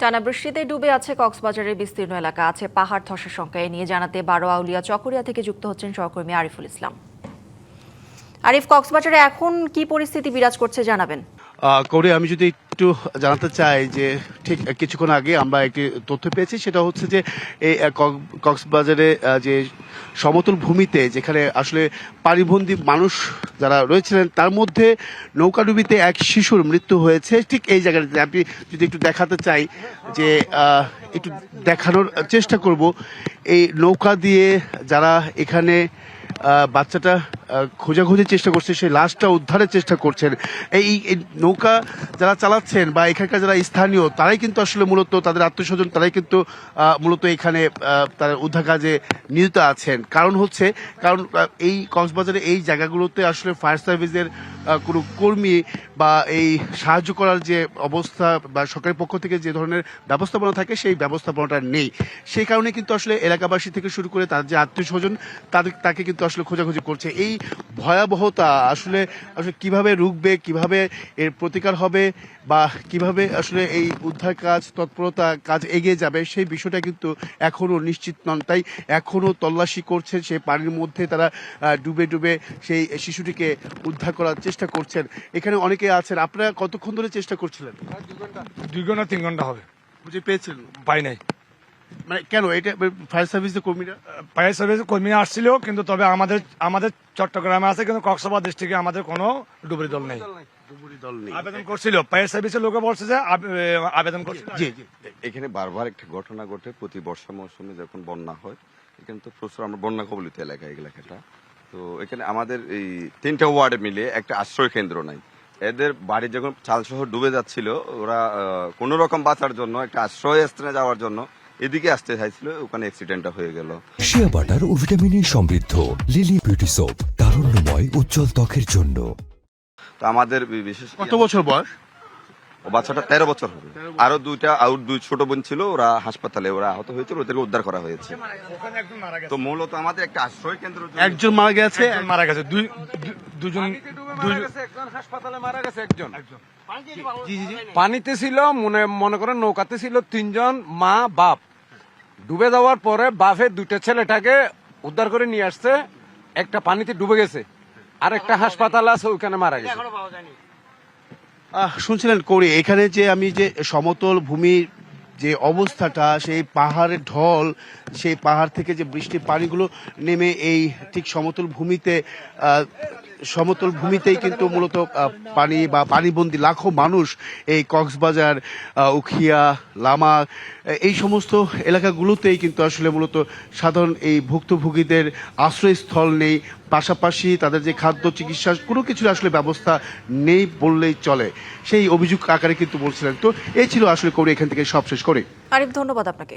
টানা বৃষ্টিতে ডুবে আছে কক্সবাজারের বিস্তীর্ণ এলাকা, আছে পাহাড় ধসের সংখ্যা। এ নিয়ে জানাতে বারো আউলিয়া চকরিয়া থেকে যুক্ত হচ্ছেন সহকর্মী আরিফুল ইসলাম। আরিফ, কক্সবাজারে এখন কি পরিস্থিতি বিরাজ করছে জানাবেন। করে আমি যদি একটু জানাতে চাই যে ঠিক কিছুক্ষণ আগে আমরা একটি তথ্য পেয়েছি, সেটা হচ্ছে যে এই কক্সবাজারে যে সমতল ভূমিতে যেখানে আসলে পানিবন্দী মানুষ যারা রয়েছিলেন তার মধ্যে নৌকাডুবিতে এক শিশুর মৃত্যু হয়েছে। ঠিক এই জায়গাটাতে আমি যদি একটু দেখাতে চাই যে একটু দেখানোর চেষ্টা করব এই নৌকা দিয়ে যারা এখানে বাচ্চাটা খোঁজাখুঁজির চেষ্টা করছে, সেই লাশটা উদ্ধারের চেষ্টা করছেন। এই নৌকা যারা চালাচ্ছেন বা এখানকার যারা স্থানীয় তারাই কিন্তু আসলে মূলত তাদের আত্মীয়স্বজন তারাই কিন্তু মূলত এখানে তার উদ্ধার কাজে নিয়োজিত আছেন। কারণ এই কক্সবাজারে এই জায়গাগুলোতে আসলে ফায়ার সার্ভিসের কোনো কর্মী বা এই সাহায্য করার যে অবস্থা বা সরকারের পক্ষ থেকে যে ধরনের ব্যবস্থাপনা থাকে সেই ব্যবস্থাপনাটা নেই। সেই কারণে কিন্তু আসলে এলাকাবাসী থেকে শুরু করে তার যে আত্মীয় স্বজন তাকে কিন্তু আসলে খোঁজাখুঁজি করছে। এই ভয়াবহতা আসলে কিভাবে রুখবে, কিভাবে এর প্রতিকার হবে বা কিভাবে আসলে এই উদ্ধার কাজ তৎপরতা কাজ এগিয়ে যাবে সেই বিষয়টা কিন্তু এখনো নিশ্চিত নন। তাই এখনো তল্লাশি করছেন, সেই পানির মধ্যে তারা ডুবে ডুবে সেই শিশুটিকে উদ্ধার করার চেষ্টা করছেন। এখানে অনেকে আছেন। আপনারা কতক্ষণ ধরে চেষ্টা করছিলেন? 2 ঘন্টা 3 ঘন্টা হবে। বুঝে পেয়েছেন? পাই নাই। মানে কেন এটা ফায়ার সার্ভিসের কর্মীরা ফায়ার সার্ভিস কর্মীরা আসছিল, কিন্তু তবে আমাদের চট্টগ্রামে আছে, কিন্তু কক্সবাজার ডিস্ট্রিক্টে আমাদের কোনো ডুবুরি দল নেই। আবেদন করছিল, ফায়ার সার্ভিসের লোকে বলছে যে আবেদন করছিল। জি জি, এখানে বারবার একটা ঘটনা ঘটে, প্রতি বর্ষা মৌসুমে যখন বন্যা হয় এখানে তো প্রচুর, আমরা বন্যা কবলিত এলাকাটা, তো এখানে আমাদের এই 3টা ওয়ার্ডে মিলে একটা আশ্রয় কেন্দ্র নাই। এদের বাড়ি যখন চালসহ ডুবে যাচ্ছিল, ওরা কোন রকম বাঁচার জন্য একটা আশ্রয় স্থানে যাওয়ার জন্য এদিকে আসতে চাইছিল, ওখানে অ্যাক্সিডেন্টটা হয়ে গেল। শিয়া বাটার ও ভিটামিনে সমৃদ্ধ লিলি বিউটি সোপ, তারুণ্যময় উজ্জ্বল ত্বকের জন্য। তো আমাদের বিশেষ কত বছর বয়স? ও বাচ্চাটা 13 বছর হবে। আরো দুই ছোট বোন ছিল, ওরা হাসপাতালে ওরা আহত হয়েছিল, ওদেরকে উদ্ধার করা হয়েছে। তো মূলত আমাদের একটা আশ্রয় কেন্দ্র। একজন মারা গেছে, মারা গেছে দুজন হাসপাতালে মারা গেছে একজন। পানিতে ছিল, মনে করেন নৌকাতে ছিল 3 জন, মা বাপ। ডুবে যাওয়ার পরে বাপের 2টা ছেলেটাকে উদ্ধার করে নিয়ে আসছে, একটা পানিতে ডুবে গেছে, আর একটা হাসপাতাল আছে ওইখানে মারা গেছে। শুনছিলেন করি এখানে যে আমি যে সমতল ভূমির যে অবস্থাটা, সেই পাহাড়ের ঢল, সেই পাহাড় থেকে যে বৃষ্টির পানিগুলো নেমে এই ঠিক সমতল ভূমিতেই কিন্তু মূলত পানি বা পানিবন্দী লাখো মানুষ এই কক্সবাজার, উখিয়া, লামা এই সমস্ত এলাকাগুলোতেই কিন্তু আসলে মূলত সাধারণ এই ভুক্তভোগীদের আশ্রয়স্থল নেই, পাশাপাশি তাদের যে খাদ্য চিকিৎসা কোনো কিছুর আসলে ব্যবস্থা নেই বললেই চলে। সেই অভিযোগ আকারে কিন্তু বলছিলেন। তো এই ছিল আসলে করে এখান থেকে সব শেষ করে। আরিফ, ধন্যবাদ আপনাকে।